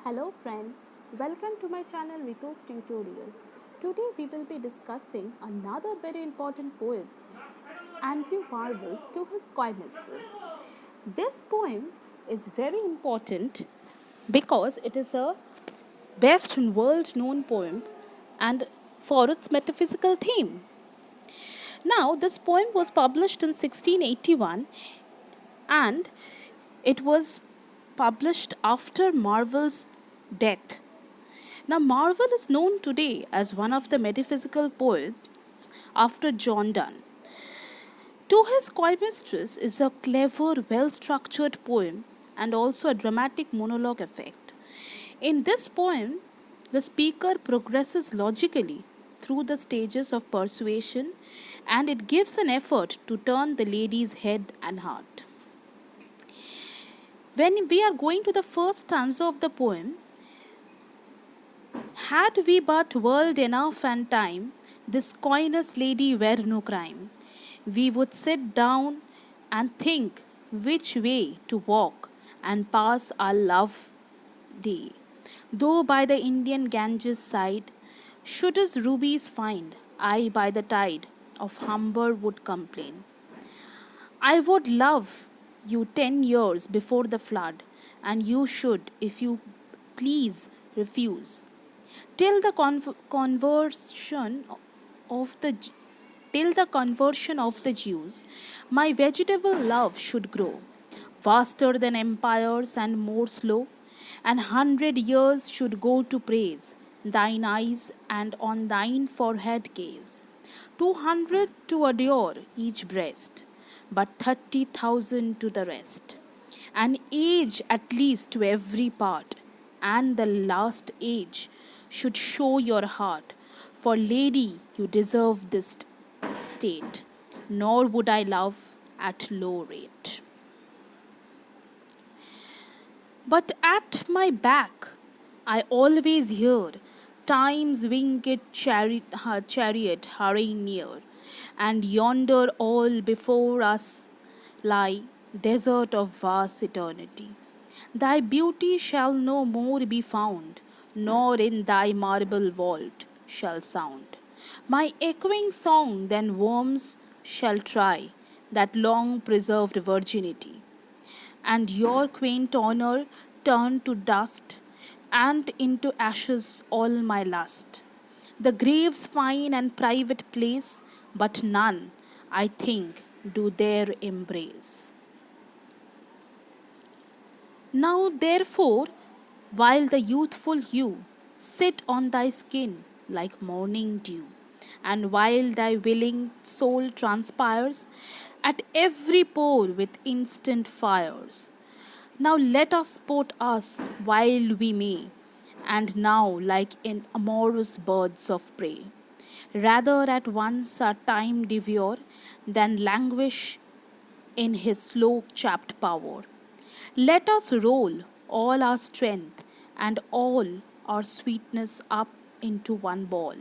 Hello friends, welcome to my channel Ritu's Tutorial. Today we will be discussing another very important poem, Andrew Marvell's To His Coy Mistress. This poem is very important because it is a best world known poem and for its metaphysical theme. Now, this poem was published in 1681 and it was published after Marvell's death. Now, Marvell is known today as one of the metaphysical poets after John Donne. To His Coy Mistress is a clever, well structured poem and also a dramatic monologue effect. In this poem, the speaker progresses logically through the stages of persuasion and it gives an effort to turn the lady's head and heart. When we are going to the first stanza of the poem, had we but world enough and time, this coyness lady were no crime. We would sit down and think which way to walk and pass our love day. Though by the Indian Ganges side, should his rubies find, I by the tide of Humber would complain. I would love you 10 years before the flood, and you should, if you please, refuse. Till the conversion of the till the conversion of the Jews, my vegetable love should grow, vaster than empires and more slow, and 100 years should go to praise thine eyes and on thine forehead gaze. 200 to adore each breast, but 30,000 to the rest. An age at least to every part, and the last age should show your heart. For, lady, you deserve this state, nor would I love at low rate. But at my back, I always hear time's winged chariot hurrying near, and yonder all before us lie desert of vast eternity. Thy beauty shall no more be found, nor in thy marble vault shall sound. My echoing song then worms shall try that long preserved virginity, and your quaint honor turn to dust, and into ashes all my lust. The grave's fine and private place, but none, I think, do there embrace. Now, therefore, while the youthful hue sit on thy skin like morning dew, and while thy willing soul transpires at every pore with instant fires, now let us sport us while we may, and now like in amorous birds of prey. Rather at once our time devour than languish in his slow chapped power. Let us roll all our strength and all our sweetness up into one ball,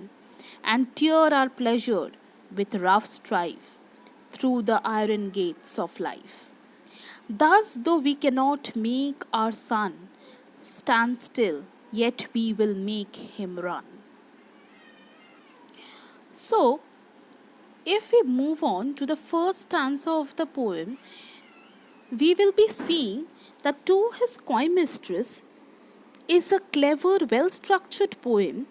and tear our pleasure with rough strife through the iron gates of life. Thus, though we cannot make our sun stand still, yet we will make him run. So, if we move on to the first stanza of the poem, we will be seeing that To His Coy Mistress is a clever, well structured poem,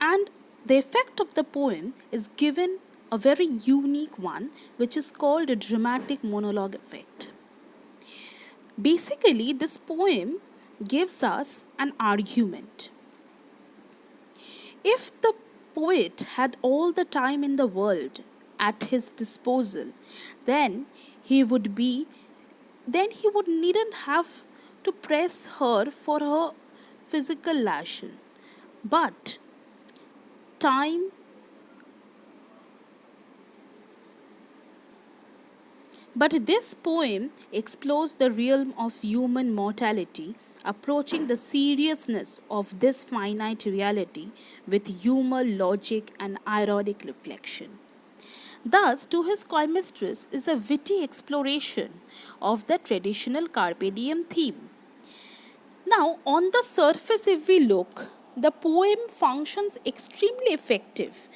and the effect of the poem is given a very unique one, which is called a dramatic monologue effect. Basically, this poem gives us an argument. If the poet had all the time in the world at his disposal, then he would be then he would needn't have to press her for her physical lashing. But time but this poem explores the realm of human mortality, approaching the seriousness of this finite reality with humor, logic, and ironic reflection. Thus, To His Coy Mistress is a witty exploration of the traditional Carpe Diem theme. Now, on the surface, if we look, the poem functions extremely effective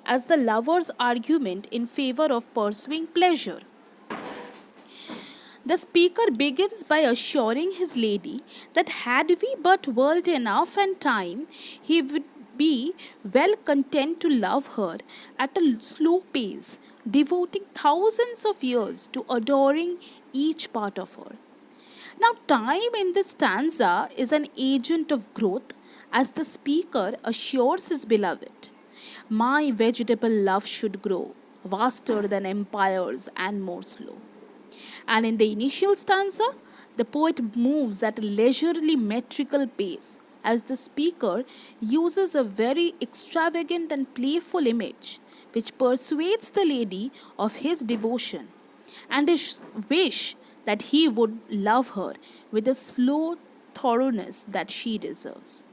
as the lover's argument in favor of pursuing pleasure. The speaker begins by assuring his lady that had we but world enough and time, he would be well content to love her at a slow pace, devoting thousands of years to adoring each part of her. Now, time in this stanza is an agent of growth as the speaker assures his beloved, my vegetable love should grow vaster than empires and more slow. And in the initial stanza, the poet moves at a leisurely metrical pace as the speaker uses a very extravagant and playful image which persuades the lady of his devotion and his wish that he would love her with the slow thoroughness that she deserves.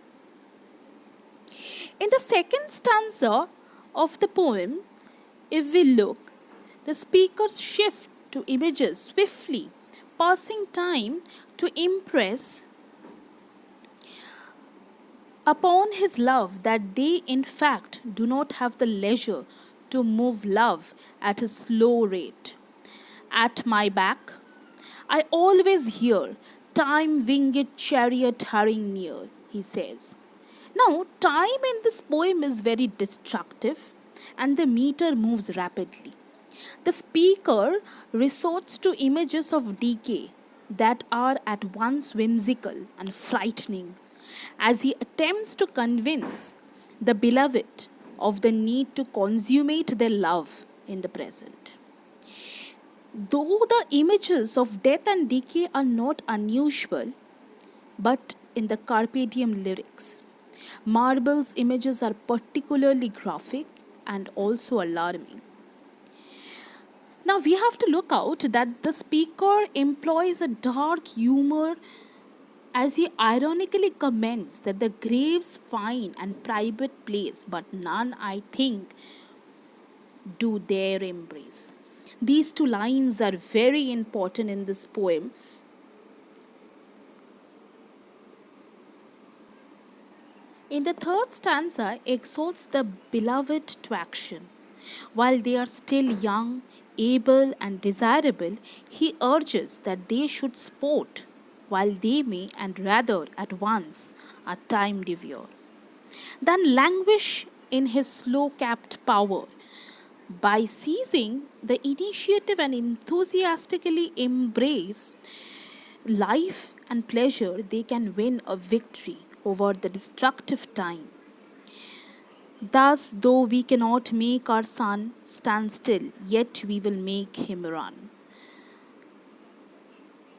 In the second stanza of the poem, if we look, the speakers shift to images swiftly, passing time to impress upon his love that they in fact do not have the leisure to move love at a slow rate. At my back, I always hear time winged chariot hurrying near, he says. Now, time in this poem is very destructive and the meter moves rapidly. The speaker resorts to images of decay that are at once whimsical and frightening as he attempts to convince the beloved of the need to consummate their love in the present. Though the images of death and decay are not unusual, but in the Carpe Diem lyrics, Marble's images are particularly graphic and also alarming. Now we have to look out that the speaker employs a dark humor as he ironically comments that the grave's fine and private place, but none, I think, do dare embrace. These two lines are very important in this poem. In the third stanza, exhorts the beloved to action. While they are still young, able, and desirable, he urges that they should sport while they may, and rather at once, are time devour, than languish in his slow capped power. By seizing the initiative and enthusiastically embrace life and pleasure, they can win a victory over the destructive time. Thus, though we cannot make our sun stand still, yet we will make him run.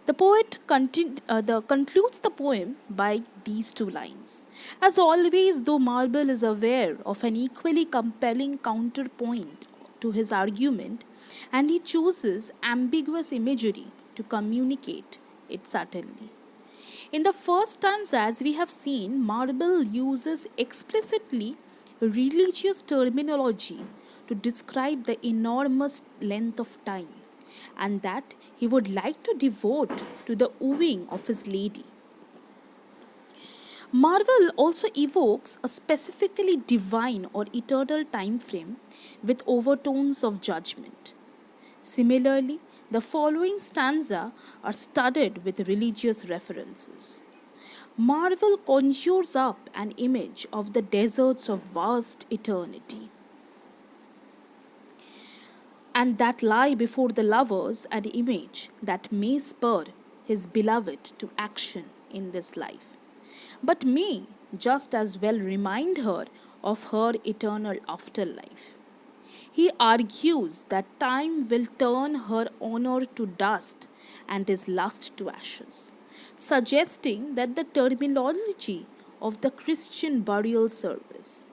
The poet concludes the poem by these two lines. As always, though Marble is aware of an equally compelling counterpoint to his argument, and he chooses ambiguous imagery to communicate it subtly. In the first stanza, as we have seen, Marble uses explicitly religious terminology to describe the enormous length of time and that he would like to devote to the wooing of his lady. Marvel also evokes a specifically divine or eternal time frame with overtones of judgment. Similarly, the following stanza are studded with religious references. Marvel conjures up an image of the deserts of vast eternity and that lie before the lovers, an image that may spur his beloved to action in this life, but may just as well remind her of her eternal afterlife. He argues that time will turn her honor to dust and his lust to ashes, suggesting that the terminology of the Christian burial service.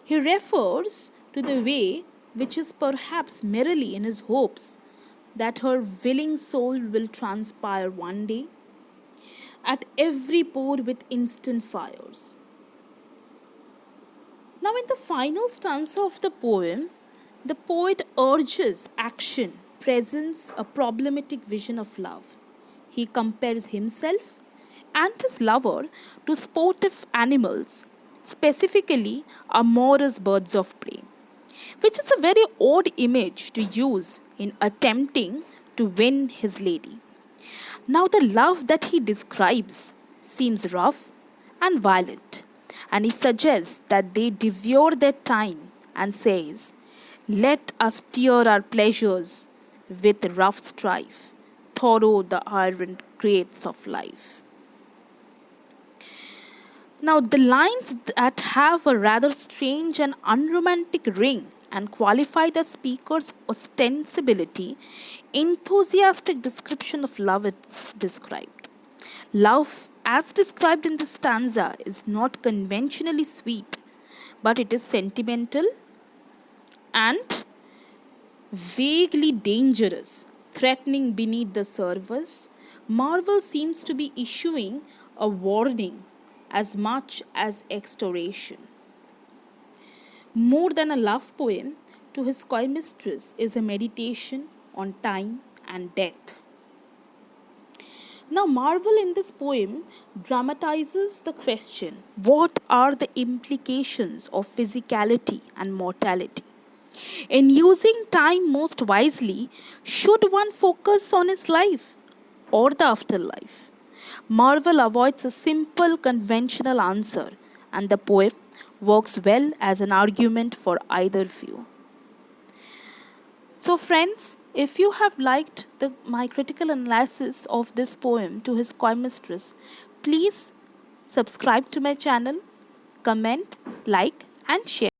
He refers to the way which is perhaps merely in his hopes that her willing soul will transpire one day at every pore with instant fires. Now, in the final stanza of the poem, the poet urges action, presents a problematic vision of love. He compares himself and his lover to sportive animals, specifically amorous birds of prey, which is a very odd image to use in attempting to win his lady. Now, the love that he describes seems rough and violent, and he suggests that they devour their time and says, "Let us tear our pleasures with rough strife, thorough the iron grates of life." Now, the lines that have a rather strange and unromantic ring and qualify the speaker's ostensibly enthusiastic description of love is described. Love, as described in this stanza, is not conventionally sweet, but it is sentimental and vaguely dangerous, threatening beneath the surface. Marvel seems to be issuing a warning as much as extoration. More than a love poem, to his coy mistress is a meditation on time and death. Now, Marvel in this poem dramatizes the question, what are the implications of physicality and mortality? In using time most wisely, should one focus on his life or the afterlife? Marvel avoids a simple conventional answer, and the poem works well as an argument for either view. So, friends, if you have liked my critical analysis of this poem to his coy mistress, please subscribe to my channel, comment, like, and share.